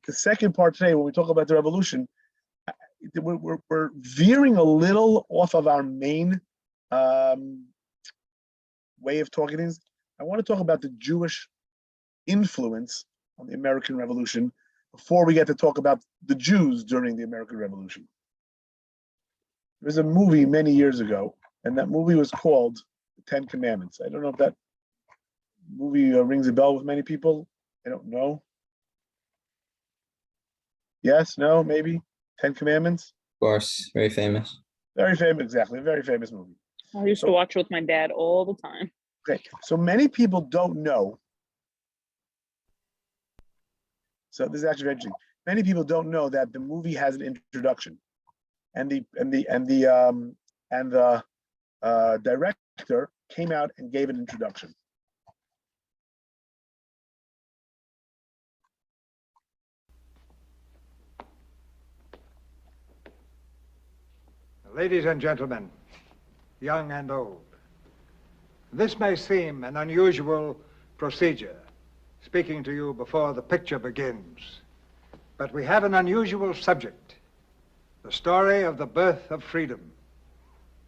the second part today, when we talk about the revolution, we're veering a little off of our main way of talking things. I want to talk about the Jewish influence on the American Revolution before we get to talk about the Jews during the American Revolution. There was a movie many years ago, and that movie was called The Ten Commandments. I don't know if that movie rings a bell with many people. I don't know. Yes, no, maybe? Ten Commandments? Of course, very famous. Very famous, exactly. A very famous movie. I used to watch it with my dad all the time. Okay, so many people don't know. So this is actually very interesting. Many people don't know that the movie has an introduction, and the director came out and gave an introduction. Ladies and gentlemen, young and old, this may seem an unusual procedure, speaking to you before the picture begins, but we have an unusual subject, the story of the birth of freedom,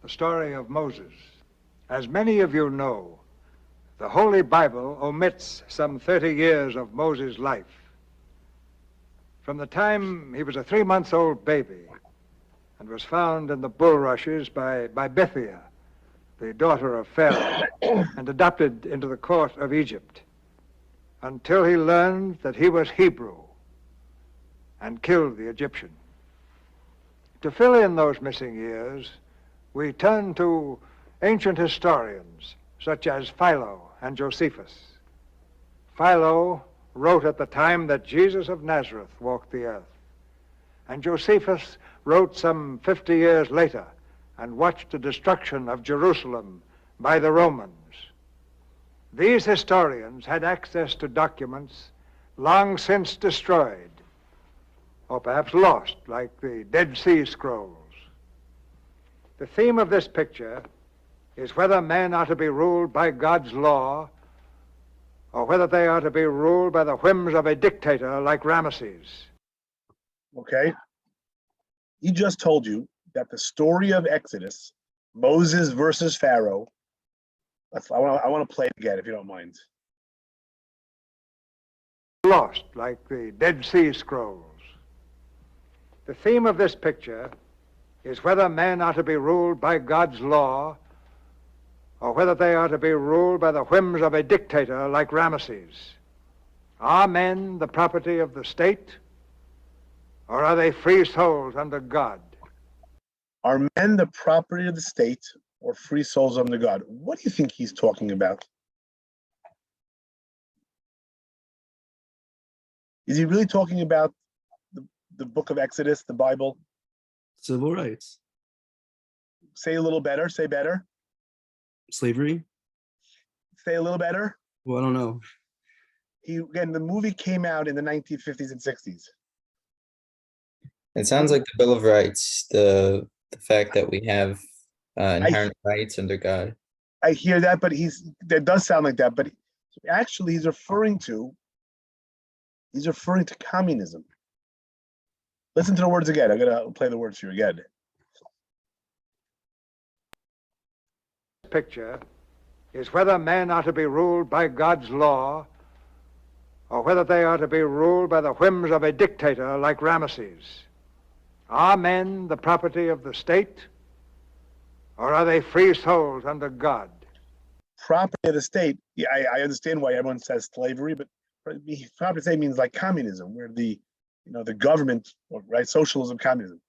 the story of Moses. As many of you know, the Holy Bible omits some 30 years of Moses' life. From the time he was a 3-month-old baby and was found in the bulrushes by Bethia, the daughter of Pharaoh, and adopted into the court of Egypt, until he learned that he was Hebrew and killed the Egyptian. To fill in those missing years, we turn to ancient historians such as Philo and Josephus. Philo wrote at the time that Jesus of Nazareth walked the earth, and Josephus wrote some 50 years later and watched the destruction of Jerusalem by the Romans. These historians had access to documents long since destroyed, or perhaps lost, like the Dead Sea Scrolls. The theme of this picture is whether men are to be ruled by God's law or whether they are to be ruled by the whims of a dictator like Ramesses. Okay? He just told you that the story of Exodus, Moses versus Pharaoh, I want to play it again, if you don't mind. Lost, like the Dead Sea Scrolls. The theme of this picture is whether men are to be ruled by God's law or whether they are to be ruled by the whims of a dictator like Ramesses. Are men the property of the state, or are they free souls under God? Are men the property of the state or free souls under God? What do you think he's talking about? Is he really talking about the book of Exodus, the Bible? Civil rights. Say a little better, say better. Slavery. Say a little better. Well, I don't know. Again, the movie came out in the 1950s and 60s. It sounds like the Bill of Rights, the fact that we have inherent rights under God. I hear that, but that does sound like that, but actually he's referring to communism. Listen to the words again. I'm gonna play the words for you again. Picture is whether men are to be ruled by God's law or whether they are to be ruled by the whims of a dictator like Ramesses. Are men the property of the state, or are they free souls under God? Property of the state. Yeah, I understand why everyone says slavery, but property of the state means like communism, where the government, right, socialism, communism.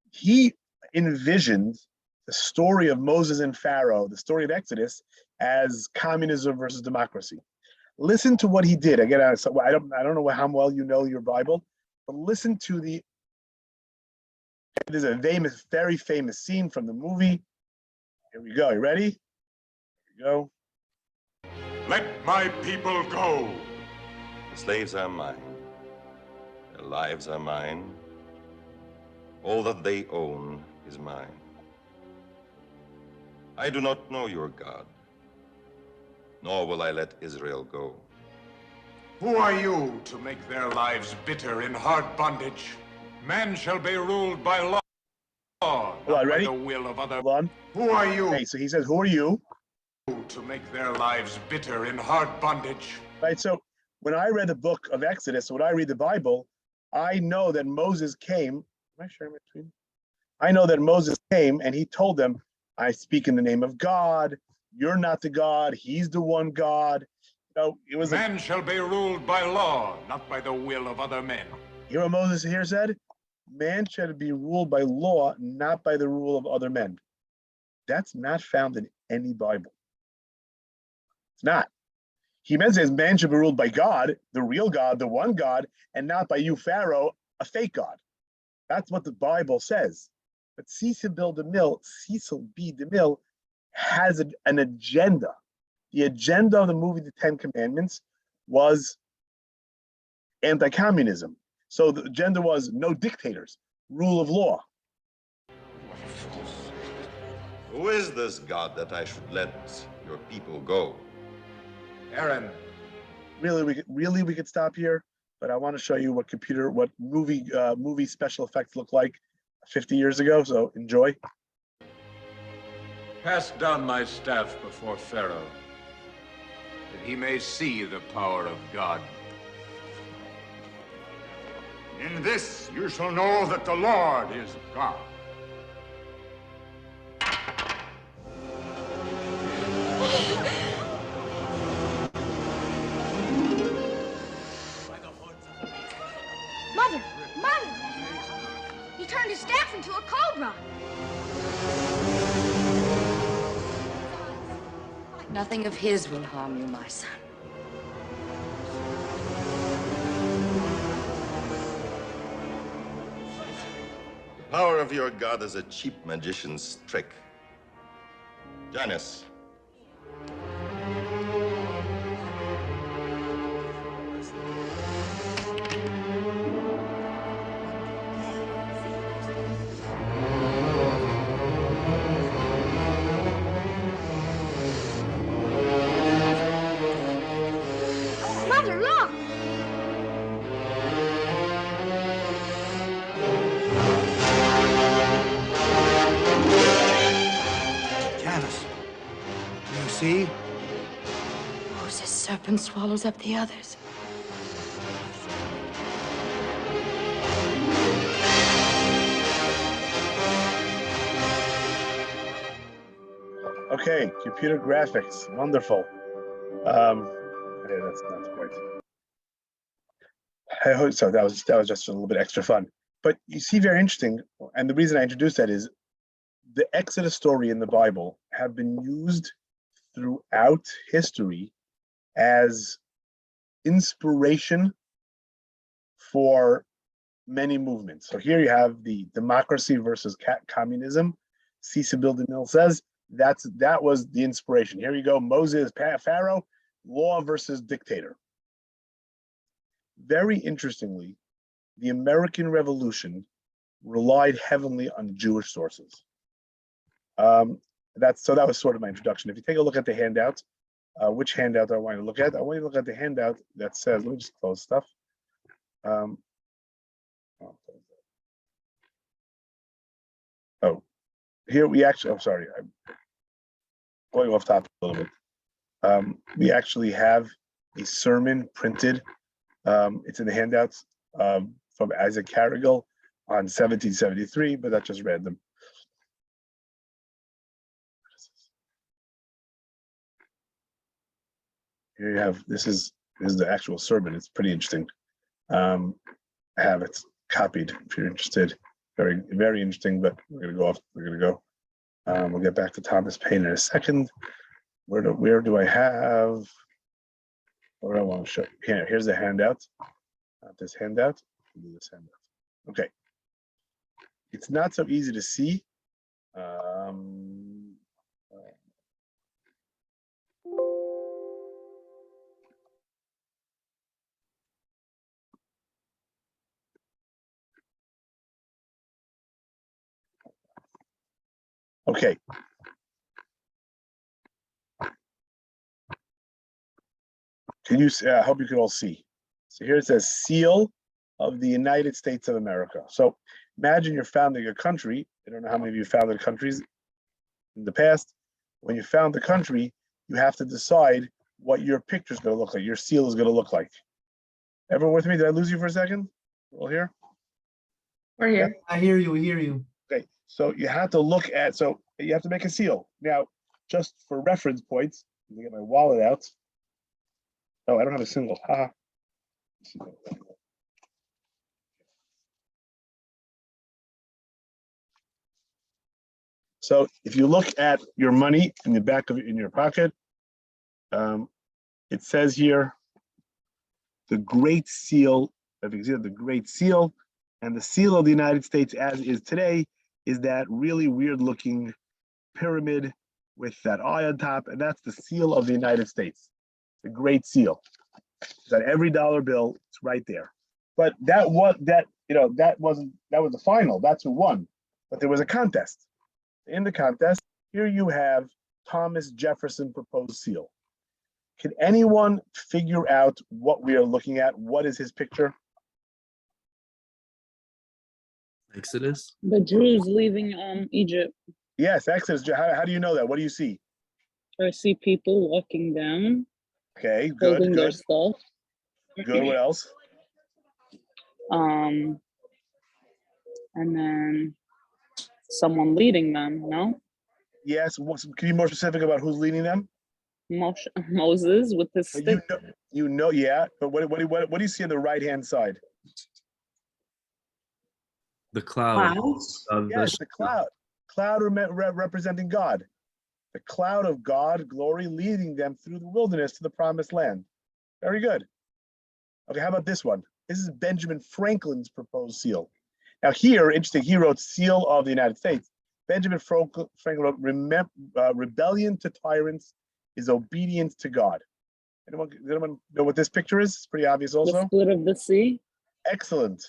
He envisioned the story of Moses and Pharaoh, the story of Exodus, as communism versus democracy. Listen to what he did. Again, I don't know how well you know your Bible, but listen to there's a very famous scene from the movie. Here we go. You ready? Here we go. Let my people go. The slaves are mine. Their lives are mine. All that they own is mine. I do not know your God, nor will I let Israel go. Who are you to make their lives bitter in hard bondage? Men shall be ruled by law, not by ready? the will of other. Hold on. Who are you Okay, so he says, who are you? to make their lives bitter in hard bondage? Right, so when I read the book of Exodus, when I read the Bible, I know that Moses came. Am I sharing my screen? I know that Moses came and he told them, I speak in the name of God. You're not the God. He's the one God. It was Men shall be ruled by law, not by the will of other men. You know what Moses here said? Man should be ruled by law, not by the rule of other men. That's not found in any Bible. It's not. He meant says man should be ruled by God, the real God, the one God, and not by you, Pharaoh, a fake God. That's what the Bible says. But Cecil B. DeMille has an agenda. The agenda of the movie The Ten Commandments was anti-communism. So the agenda was no dictators, rule of law. Who is this God that I should let your people go? Aaron. Really, we could stop here, but I want to show you what movie special effects look like 50 years ago. So enjoy. Cast down my staff before Pharaoh, that he may see the power of God. In this you shall know that the Lord is God. Mother! Mother! He turned his staff into a cobra. Nothing of his will harm you, my son. The power of your God is a cheap magician's trick. Janice. Mother, look! Janice, do you see? Moses' serpent swallows up the others. Okay, computer graphics, wonderful. Okay, that's not quite. I hope so. That was just a little bit extra fun. But you see, very interesting, and the reason I introduced that is the Exodus story in the Bible have been used throughout history as inspiration for many movements. So here you have the democracy versus communism. Cecil B. DeMille says that was the inspiration. Here you go, Moses, Pharaoh, law versus dictator. Very interestingly, the American Revolution relied heavily on Jewish sources. That was sort of my introduction. If you take a look at the handout, which handout I want to look at? I want you to look at the handout that says, let me just close stuff. Here we actually, I'm sorry, I'm going off topic a little bit. We actually have a sermon printed. It's in the handouts from Isaac Carrigal on 1773, but that's just random. Here you have, this is the actual sermon. It's pretty interesting. I have it copied if you're interested. Very, very interesting, but we're gonna go off, we'll get back to Thomas Paine in a second. Where do I have, what do I want to show? Here's the handout. Not this handout, this handout. Okay. It's not so easy to see. Okay. Can you see? I hope you can all see. So here it says seal of the United States of America. So imagine you're founding a country. I don't know how many of you founded countries in the past. When you found the country, you have to decide what your picture is going to look like, your seal is going to look like. Everyone with me? Did I lose you for a second? All here? We're here. I hear you. We hear you. Okay, so you have to look at, so you have to make a seal. Now, just for reference points, let me get my wallet out. Oh, I don't have a symbol. Haha. So if you look at your money in the back of in your pocket, it says here, the Great Seal. If you can see the Great Seal, and the seal of the United States as is today is that really weird looking pyramid with that eye on top, and that's the seal of the United States, the Great Seal. It's on every dollar bill. It's right there. But that was that was the final. That's who won. But there was a contest. In the contest, here you have Thomas Jefferson proposed seal. Can anyone figure out what we are looking at? What is his picture? Exodus. The Jews leaving Egypt. Yes, Exodus. How do you know that? What do you see? I see people walking down, Okay, holding good, their good, stuff. good. What else? And then someone leading them. No, Yes. Can you be more specific about who's leading them? Moses with his stick. Yeah. But what do you see on the right hand side? The cloud. Of Yes, the cloud. Cloud representing God. The cloud of God, glory, leading them through the wilderness to the promised land. Very good. Okay, how about this one? This is Benjamin Franklin's proposed seal. Now here, interesting, he wrote seal of the United States. Benjamin Franklin wrote, rebellion to tyrants is obedience to God. Anyone know what this picture is? It's pretty obvious also. The split of the sea. Excellent.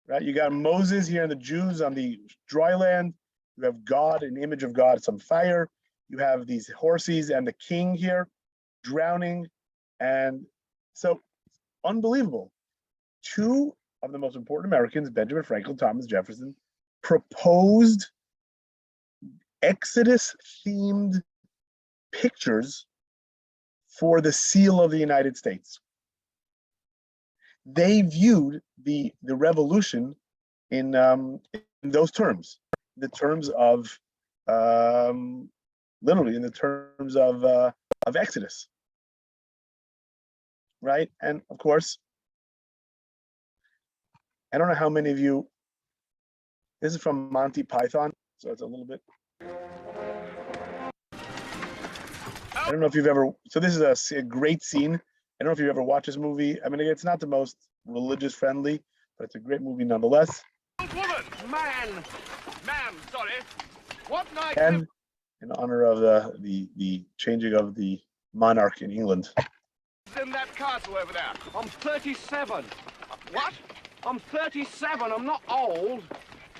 Right, you got Moses here and the Jews on the dry land. You have God, an image of God, some fire. You have these horses and the king here drowning. And so unbelievable. Two of the most important Americans, Benjamin Franklin, Thomas Jefferson, proposed Exodus themed pictures for the seal of the United States. They viewed the revolution in those terms, the terms of literally in the terms of Exodus, right? And of course, I don't know how many of you. This is from Monty Python, so it's a little bit. I don't know if you've ever. So this is a great scene. I don't know if you've ever watched this movie. I mean, it's not the most religious friendly, but it's a great movie nonetheless. Woman, man, sorry. What night? And in honor of the changing of the monarch in England. In that castle over there. I'm 37. What? I'm 37. I'm not old.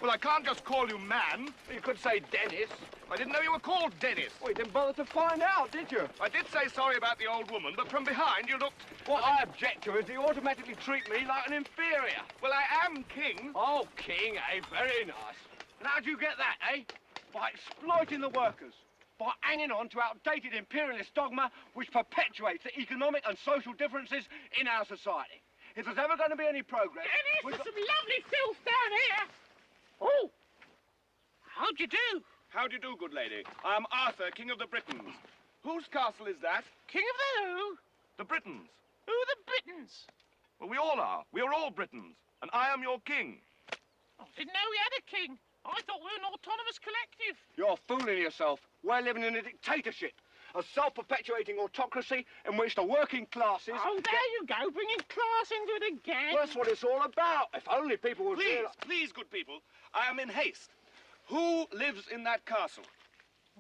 Well, I can't just call you man. You could say Dennis. I didn't know you were called Dennis. Well, you didn't bother to find out, did you? I did say sorry about the old woman, but from behind you looked... What I object to is you automatically treat me like an inferior. Well, I am king. Oh, king, eh? Very nice. And how'd you get that, eh? By exploiting the workers. By hanging on to outdated imperialist dogma which perpetuates the economic and social differences in our society. If there's ever going to be any progress... Dennis, there's some lovely filth down here. Oh, how'd you do? How do you do, good lady? I am Arthur, King of the Britons. Whose castle is that? King of the who? The Britons. Who are the Britons? Well, we all are. We are all Britons. And I am your king. I didn't know we had a king. I thought we were an autonomous collective. You're fooling yourself. We're living in a dictatorship. A self-perpetuating autocracy in which the working classes... Oh, there you go, bringing class into it again. Well, that's what it's all about. If only people would... Please, good people. I am in haste. Who lives in that castle?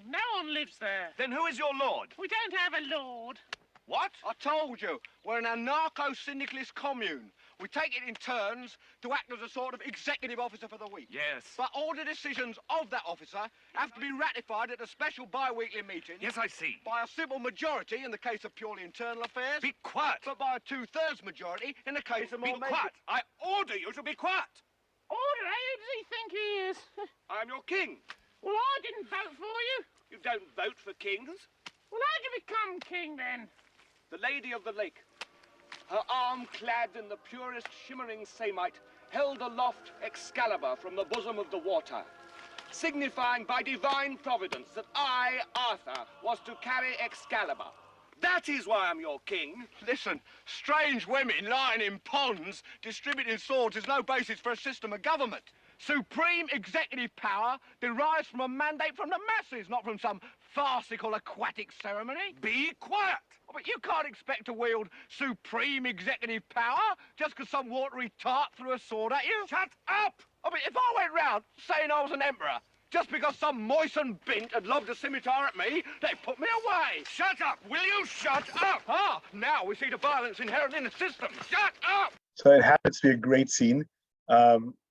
No one lives there. Then who is your lord? We don't have a lord. What? I told you. We're an anarcho-syndicalist commune. We take it in turns to act as a sort of executive officer for the week. Yes. But all the decisions of that officer have to be ratified at a special bi-weekly meeting. Yes, I see. By a simple majority in the case of purely internal affairs. Be quiet. But by a 2/3 majority in the case of more Be quiet. I order you to be quiet. Order, who does he think he is? I'm your king. Well, I didn't vote for you. You don't vote for kings. Well, how'd you become king then? The Lady of the Lake, her arm clad in the purest shimmering samite, held aloft Excalibur from the bosom of the water, signifying by divine providence that I, Arthur, was to carry Excalibur. That is why I'm your king. Listen, strange women lying in ponds distributing swords is no basis for a system of government. Supreme executive power derives from a mandate from the masses, not from some farcical aquatic ceremony. Be quiet. Oh, but you can't expect to wield supreme executive power just because some watery tart threw a sword at you. Shut up! I mean, if I went round saying I was an emperor, just because some moistened bint had lobbed a scimitar at me, they'd put me away. Shut up! Will you shut up? Ah, now we see the violence inherent in the system. Shut up! So it happens to be a great scene.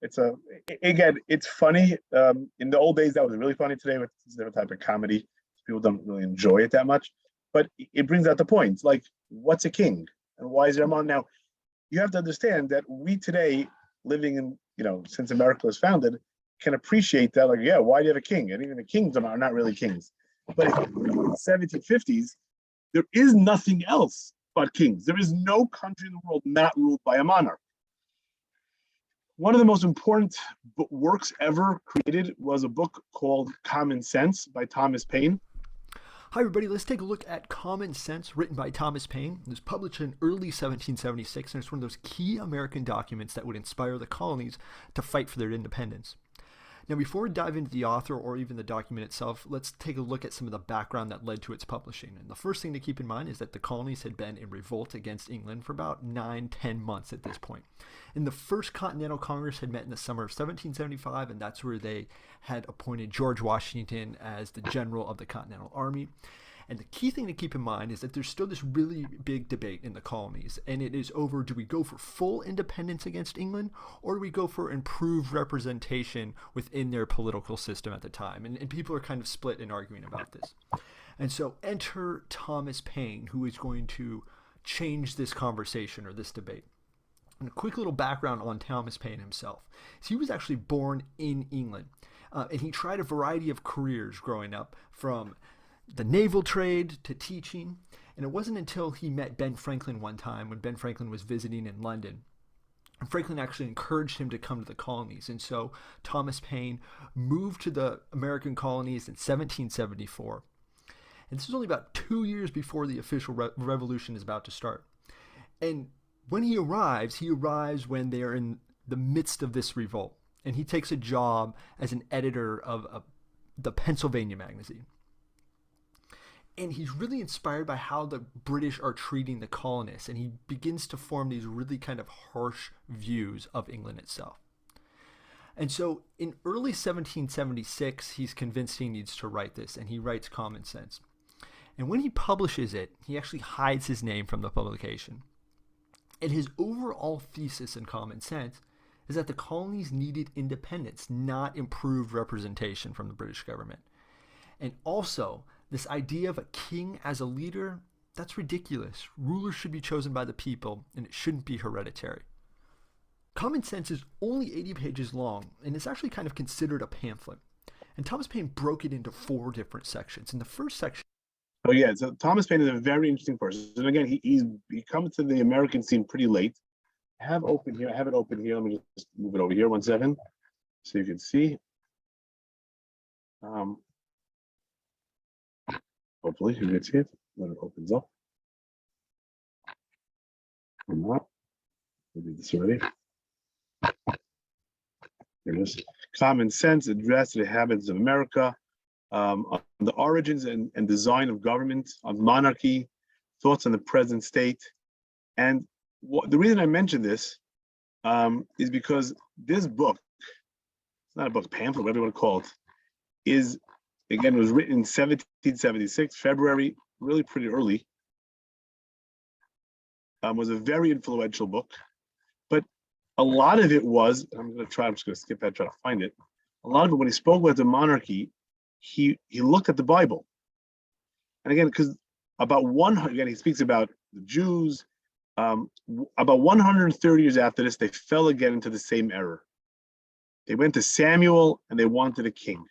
It's funny. In the old days, that was really funny. Today, with this different type of comedy, people don't really enjoy it that much. But it brings out the point, like, what's a king and why is there one? Now, you have to understand that we today, living in, since America was founded, can appreciate that, like, yeah, why do you have a king? And even the kings are not really kings. But in the 1750s, there is nothing else but kings. There is no country in the world not ruled by a monarch. One of the most important works ever created was a book called Common Sense by Thomas Paine. Hi everybody, let's take a look at Common Sense, written by Thomas Paine. It was published in early 1776, and it's one of those key American documents that would inspire the colonies to fight for their independence. Now, before we dive into the author or even the document itself, let's take a look at some of the background that led to its publishing. And the first thing to keep in mind is that the colonies had been in revolt against England for about 9-10 months at this point. And the First Continental Congress had met in the summer of 1775, and that's where they had appointed George Washington as the general of the Continental Army. And the key thing to keep in mind is that there's still this really big debate in the colonies, and it is over, do we go for full independence against England, or do we go for improved representation within their political system at the time? And people are kind of split in arguing about this. And so enter Thomas Paine, who is going to change this conversation or this debate. And a quick little background on Thomas Paine himself. So he was actually born in England, and he tried a variety of careers growing up, from the naval trade to teaching. And it wasn't until he met Ben Franklin one time, when Ben Franklin was visiting in London. And Franklin actually encouraged him to come to the colonies. And so Thomas Paine moved to the American colonies in 1774. And this is only about 2 years before the official revolution is about to start. And when he arrives when they're in the midst of this revolt. And he takes a job as an editor of the Pennsylvania magazine. And he's really inspired by how the British are treating the colonists, and he begins to form these really kind of harsh views of England itself. And so in early 1776, he's convinced he needs to write this, and he writes Common Sense. And when he publishes it, he actually hides his name from the publication. And his overall thesis in Common Sense is that the colonies needed independence, not improved representation from the British government. And also, this idea of a king as a leader, that's ridiculous. Rulers should be chosen by the people, and it shouldn't be hereditary. Common Sense is only 80 pages long, and it's actually kind of considered a pamphlet. And Thomas Paine broke it into 4 different sections. In the first section... Oh yeah, so Thomas Paine is a very interesting person. And again, he comes to the American scene pretty late. I have it open here. Let me just move it over here 1 second, so you can see. Hopefully you can see it when it opens up. Or not. We'll do this already. Here it is. Common Sense, Address to the Habits of America, on the origins and design of government, on monarchy, thoughts on the present state. And the reason I mention this is because this book, it's not a book, pamphlet, whatever you want to call it, again, it was written in 1776, February, really pretty early. Was a very influential book. But a lot of it was, I'm just going to skip that, try to find it. A lot of it, when he spoke about the monarchy, he looked at the Bible. And again, because again, he speaks about the Jews. About 130 years after this, they fell again into the same error. They went to Samuel and they wanted a king.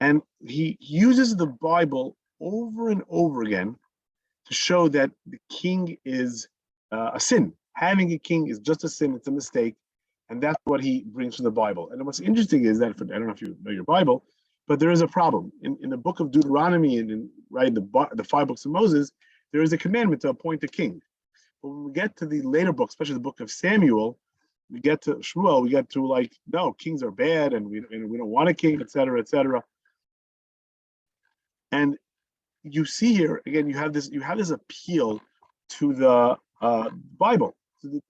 And he uses the Bible over and over again to show that the king is a sin. Having a king is just a sin, it's a mistake. And that's what he brings from the Bible. And what's interesting is that, I don't know if you know your Bible, but there is a problem. In the book of Deuteronomy and in the 5 books of Moses, there is a commandment to appoint a king. But when we get to the later books, especially the book of Samuel, we get to Shmuel, we get to like, no, kings are bad and we don't want a king, etc., etc. And you see here, again, you have this appeal to the Bible. To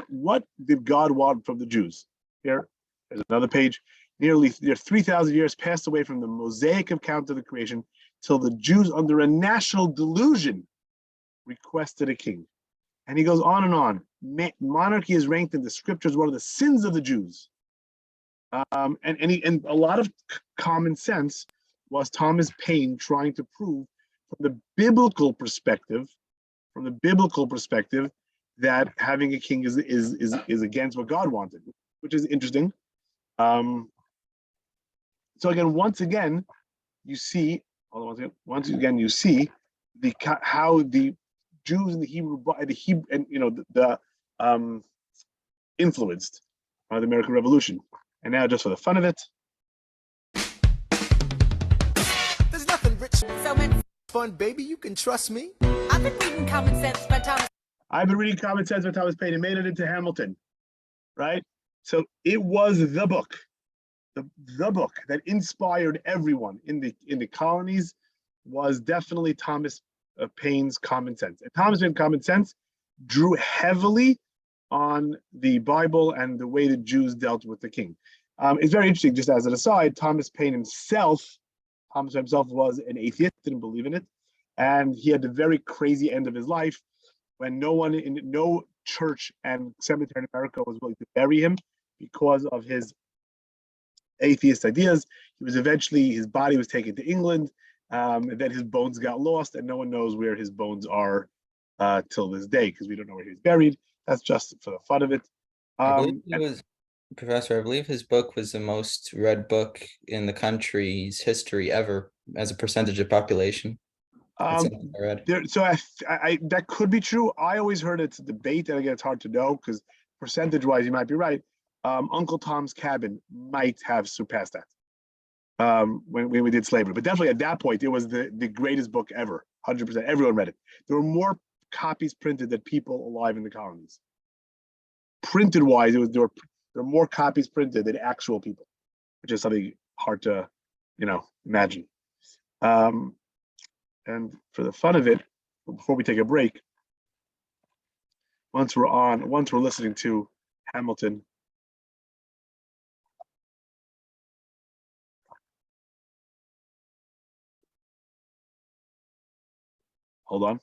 what did God want from the Jews? Here, there's another page. Nearly 3,000 years passed away from the Mosaic account of the creation till the Jews, under a national delusion, requested a king. And he goes on and on. Monarchy is ranked in the scriptures one of the sins of the Jews. And a lot of common sense was Thomas Paine trying to prove from the biblical perspective, that having a king is against what God wanted, which is interesting. So again, once again, you see how the Jews and influenced by the American Revolution. And now, just for the fun of it, there's nothing rich so fun, baby. You can trust me. I've been reading Common Sense by Thomas. Paine and made it into Hamilton, right? So it was the book, the book that inspired everyone in the colonies was definitely Thomas Paine's Common Sense. And Thomas Paine's Common Sense drew heavily on the Bible and the way the Jews dealt with the king. It's very interesting, just as an aside, Thomas himself was an atheist, didn't believe in it. And he had the very crazy end of his life when no church and cemetery in America was willing to bury him because of his atheist ideas. His body was taken to England, and then his bones got lost, and no one knows where his bones are till this day, because we don't know where he was buried. That's just for the fun of it. Professor, I believe his book was the most read book in the country's history ever as a percentage of population. That could be true. I always heard it's a debate, and again, it's hard to know because percentage-wise, you might be right. Uncle Tom's Cabin might have surpassed that when we did slavery, but definitely at that point, it was the greatest book ever. 100%, everyone read it. There were more copies printed than people alive in the colonies. Printed-wise, there were more copies printed than actual people, which is something hard to, imagine. And for the fun of it, before we take a break, once we're listening to Hamilton, hold on.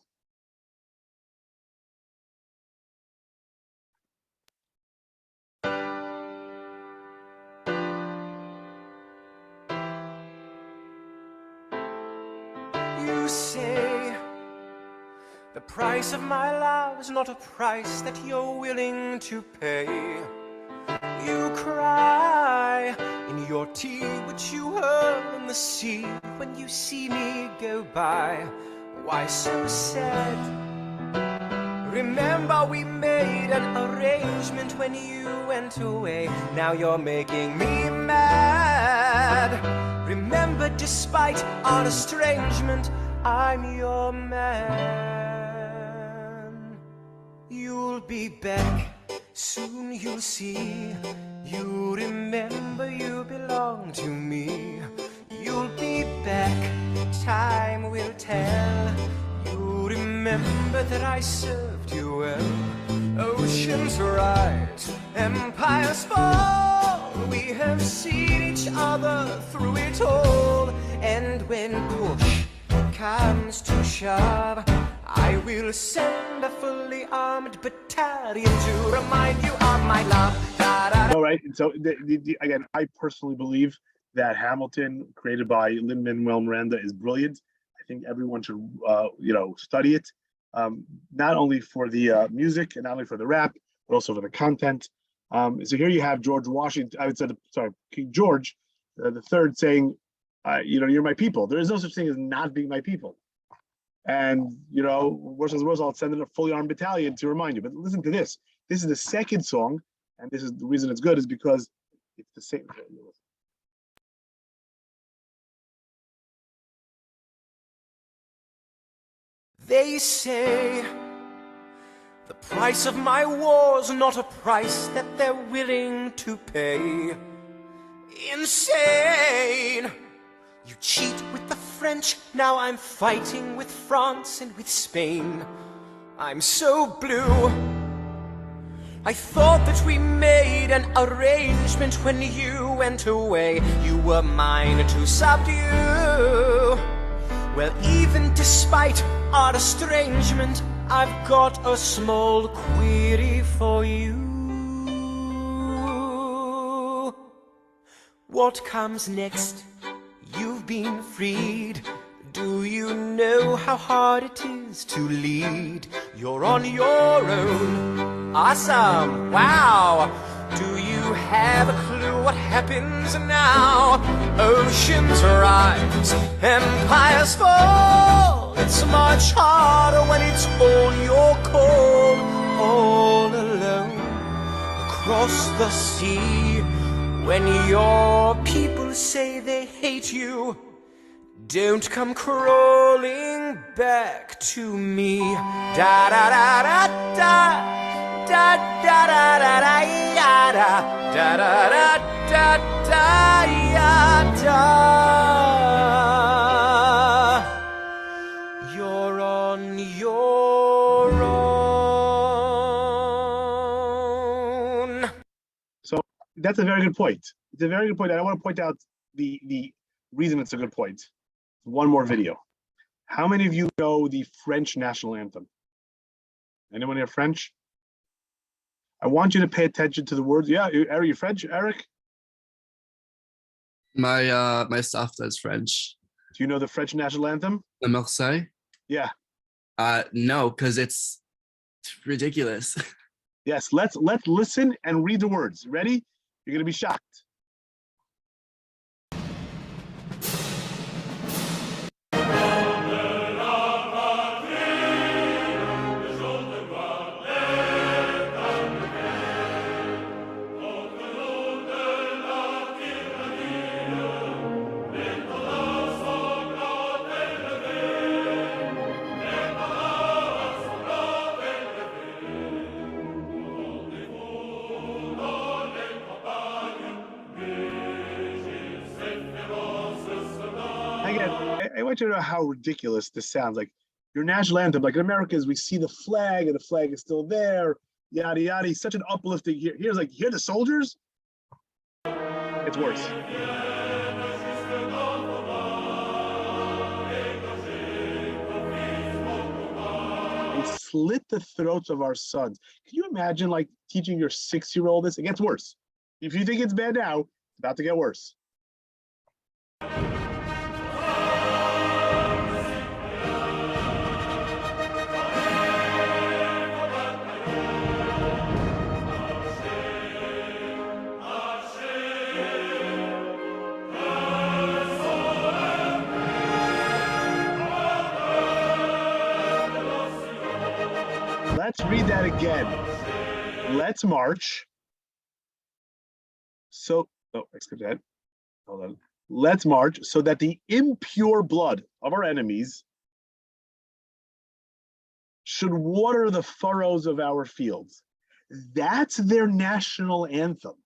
You say the price of my love is not a price that you're willing to pay. You cry in your tea, which you hurl in the sea when you see me go by. Why so sad? Remember we made an arrangement when you went away. Now you're making me mad. Remember, despite our estrangement, I'm your man. You'll be back, soon you'll see. You remember you belong to me. You'll be back, time will tell. You remember that I served you well. Oceans rise, empires fall. We have seen each other through it all. And when push comes to shove, I I will send a fully armed battalion to remind you of my love. All right. And so again, I personally believe that Hamilton, created by Lin-Manuel Miranda, is brilliant. I think everyone should, study it, not only for the music and not only for the rap, but also for the content. So here you have George Washington. I would say, King George the Third saying, "You're my people." There is no such thing as not being my people. And worse as worse, I'll send in a fully armed battalion to remind you. But listen to this. This is the second song, and this is the reason it's good is because it's the same. They say the price of my war's not a price that they're willing to pay. Insane! You cheat with the French, now I'm fighting with France and with Spain. I'm so blue. I thought that we made an arrangement when you went away. You were mine to subdue. Well, even despite our estrangement, I've got a small query for you. What comes next? You've been freed. Do you know how hard it is to lead? You're on your own. Awesome! Wow! Do you have a clue what happens now? Oceans rise, empires fall. It's much harder when it's all your call. All alone across the sea. When your people say they hate you, don't come crawling back to me. Da da da da da. Da da da da da ya da da da da da ya da. You're on your own. So that's a very good point. It's a very good point. And I want to point out the reason it's a good point. One more video. How many of you know the French national anthem? Anyone here French? I want you to pay attention to the words. Yeah, Eric, you French, Eric? My soft is French. Do you know the French national anthem? The Marseille? Yeah. No, because it's ridiculous. Yes, let's listen and read the words. Ready? You're gonna be shocked. Again, I want you to know how ridiculous this sounds. Like your national anthem, like in America, is we see the flag and the flag is still there, yada yada. Such an uplifting. Here's like, hear the soldiers. It's worse. They slit the throats of our sons. Can you imagine like teaching your 6-year-old this? It gets worse. If you think it's bad now, it's about to get worse. Let's read that again. Let's march. So, oh, I skipped that. Hold on. Let's march so that the impure blood of our enemies should water the furrows of our fields. That's their national anthem.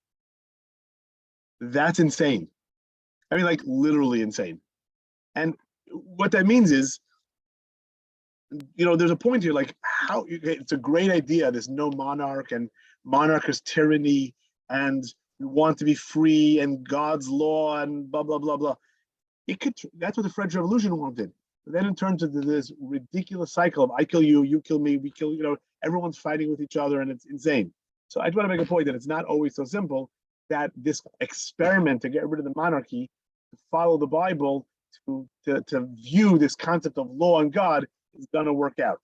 That's insane. I mean, like literally insane. And what that means is, there's a point here, like how it's a great idea. There's no monarch and monarch is tyranny and we want to be free and God's law and blah, blah, blah, blah. That's what the French Revolution wanted. Then it turns into this ridiculous cycle of I kill you, you kill me, we kill, everyone's fighting with each other, and it's insane. So I just want to make a point that it's not always so simple, that this experiment to get rid of the monarchy, to follow the Bible, to view this concept of law and God is going to work out.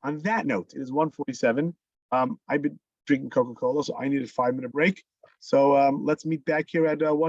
On that note, it is 1:47. I've been drinking Coca-Cola, so I need a 5-minute break. So let's meet back here at 1.